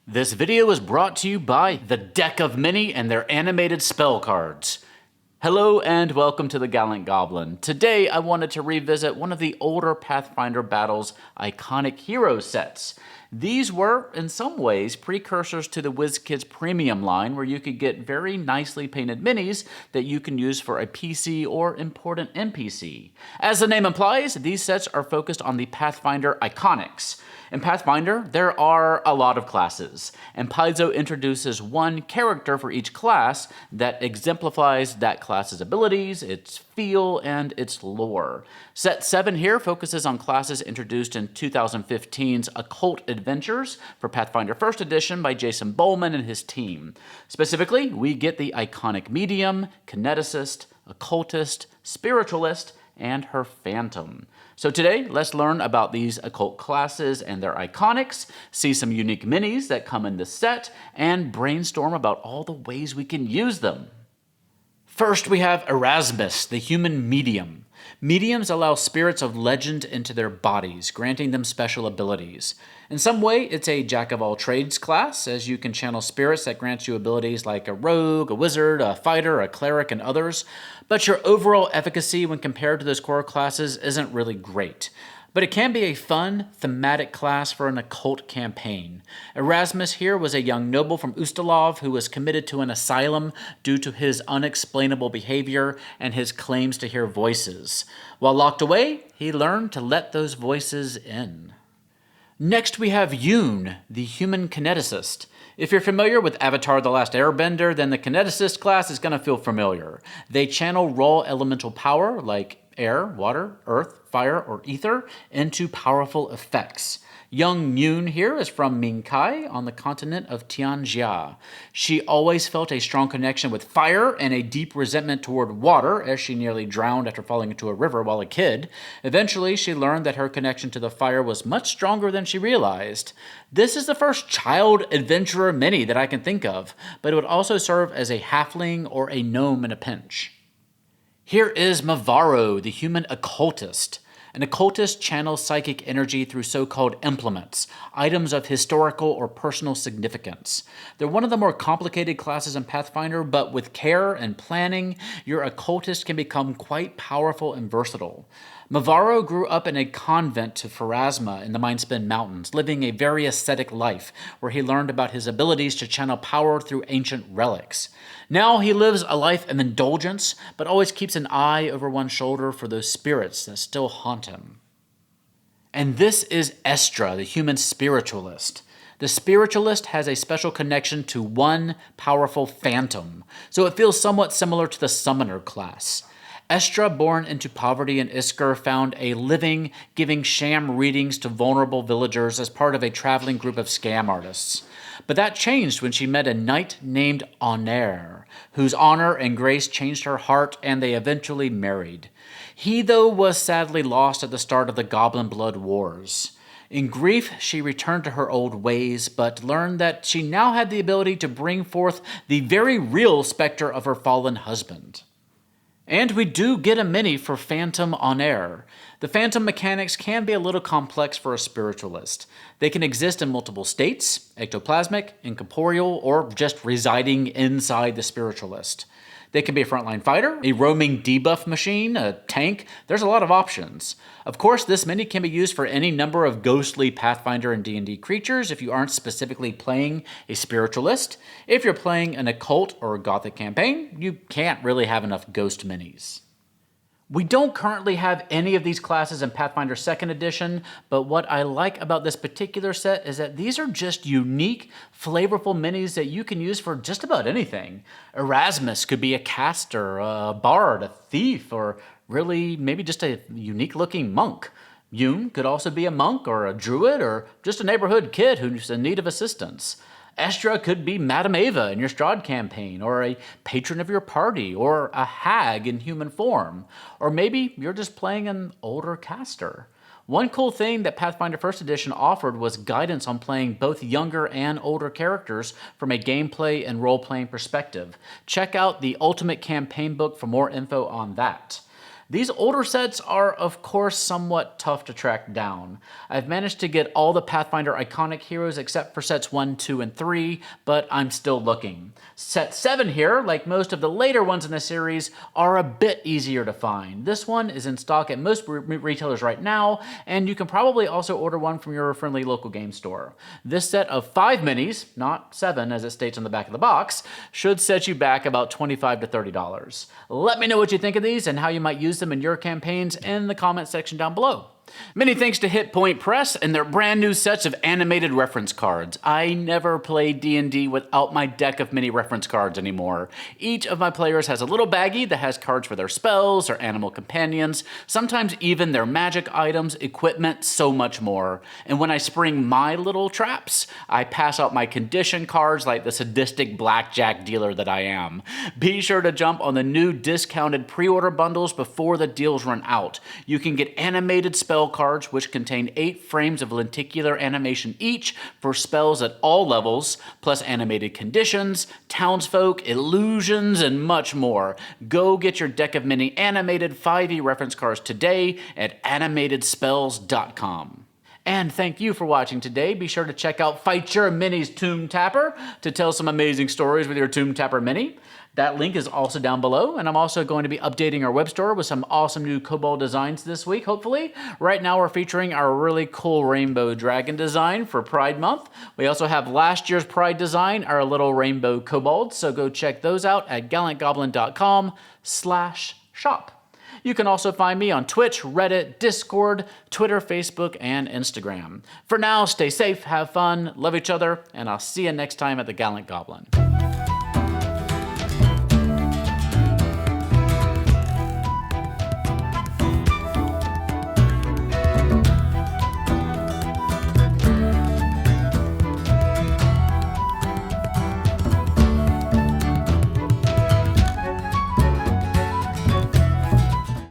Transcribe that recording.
This video is brought to you by the Deck of Many and their animated spell cards. Hello and welcome to the Gallant Goblin. Today I wanted to revisit one of the older Pathfinder Battles iconic hero sets. These were, in some ways, precursors to the WizKids premium line where you could get very nicely painted minis that you can use for a PC or important NPC. As the name implies, these sets are focused on the Pathfinder iconics. In Pathfinder, there are a lot of classes, and Paizo introduces one character for each class that exemplifies that class's abilities, its feel, and its lore. Set 7 here focuses on classes introduced in 2015's Occult Adventures for Pathfinder 1st Edition by Jason Bowman and his team. Specifically, we get the iconic Medium, Kineticist, Occultist, Spiritualist, and her Phantom. So today, let's learn about these occult classes and their iconics, see some unique minis that come in this set, and brainstorm about all the ways we can use them. First, we have Erasmus, the human medium. Mediums allow spirits of legend into their bodies, granting them special abilities. In some way, it's a jack-of-all-trades class, as you can channel spirits that grant you abilities like a rogue, a wizard, a fighter, a cleric, and others, but your overall efficacy when compared to those core classes isn't really great. But it can be a fun, thematic class for an occult campaign. Erasmus here was a young noble from Ustalov who was committed to an asylum due to his unexplainable behavior and his claims to hear voices. While locked away, he learned to let those voices in. Next we have Yoon, the human kineticist. If you're familiar with Avatar: The Last Airbender, then the Kineticist class is going to feel familiar. They channel raw elemental power like air, water, earth, fire, or ether into powerful effects. Young Yoon here is from Minkai on the continent of Tianjia. She always felt a strong connection with fire and a deep resentment toward water as she nearly drowned after falling into a river while a kid. Eventually, she learned that her connection to the fire was much stronger than she realized. This is the first child adventurer mini that I can think of, but it would also serve as a halfling or a gnome in a pinch. Here is Mavaro, the human occultist. An occultist channels psychic energy through so-called implements, items of historical or personal significance. They're one of the more complicated classes in Pathfinder, but with care and planning, your occultist can become quite powerful and versatile. Mavaro grew up in a convent to Pharasma in the Mindspin Mountains, living a very ascetic life, where he learned about his abilities to channel power through ancient relics. Now he lives a life of indulgence, but always keeps an eye over one shoulder for those spirits that still haunt him. And this is Estra, the human spiritualist. The spiritualist has a special connection to one powerful phantom, so it feels somewhat similar to the summoner class. Estra, born into poverty in Isker, found a living, giving sham readings to vulnerable villagers as part of a traveling group of scam artists. But that changed when she met a knight named Honaire, whose honor and grace changed her heart, and they eventually married. He, though, was sadly lost at the start of the Goblin Blood Wars. In grief, she returned to her old ways, but learned that she now had the ability to bring forth the very real specter of her fallen husband. And we do get a mini for Phantom Honaire. The Phantom mechanics can be a little complex for a spiritualist. They can exist in multiple states, ectoplasmic, incorporeal, or just residing inside the spiritualist. They can be a frontline fighter, a roaming debuff machine, a tank. There's a lot of options. Of course, this mini can be used for any number of ghostly Pathfinder and D&D creatures if you aren't specifically playing a spiritualist. If you're playing an occult or gothic campaign, you can't really have enough ghost minis. We don't currently have any of these classes in Pathfinder 2nd Edition, but what I like about this particular set is that these are just unique, flavorful minis that you can use for just about anything. Erasmus could be a caster, a bard, a thief, or really maybe just a unique-looking monk. Yoon could also be a monk or a druid or just a neighborhood kid who's in need of assistance. Estra could be Madame Ava in your Strahd campaign, or a patron of your party, or a hag in human form. Or maybe you're just playing an older caster. One cool thing that Pathfinder 1st Edition offered was guidance on playing both younger and older characters from a gameplay and role-playing perspective. Check out the Ultimate Campaign book for more info on that. These older sets are, of course, somewhat tough to track down. I've managed to get all the Pathfinder iconic heroes except for sets 1, 2, and 3, but I'm still looking. Set 7 here, like most of the later ones in the series, are a bit easier to find. This one is in stock at most retailers right now, and you can probably also order one from your friendly local game store. This set of 5 minis, not 7 as it states on the back of the box, should set you back about $25 to $30. Let me know what you think of these and how you might use them in your campaigns in the comment section down below. Many thanks to Hit Point Press and their brand new sets of animated reference cards. I never play D&D without my deck of mini reference cards anymore. Each of my players has a little baggie that has cards for their spells, their animal companions, sometimes even their magic items, equipment, so much more. And when I spring my little traps, I pass out my condition cards like the sadistic blackjack dealer that I am. Be sure to jump on the new discounted pre-order bundles before the deals run out. You can get animated spell cards, which contain 8 frames of lenticular animation each for spells at all levels, plus animated conditions, townsfolk, illusions, and much more. Go get your deck of mini animated 5e reference cards today at animatedspells.com. And thank you for watching today. Be sure to check out Fight Your Mini's Tomb Tapper to tell some amazing stories with your Tomb Tapper Mini. That link is also down below, and I'm also going to be updating our web store with some awesome new kobold designs this week, hopefully. Right now we're featuring our really cool rainbow dragon design for Pride Month. We also have last year's Pride design, our little rainbow kobold, so go check those out at gallantgoblin.com/shop. You can also find me on Twitch, Reddit, Discord, Twitter, Facebook, and Instagram. For now, stay safe, have fun, love each other, and I'll see you next time at the Gallant Goblin.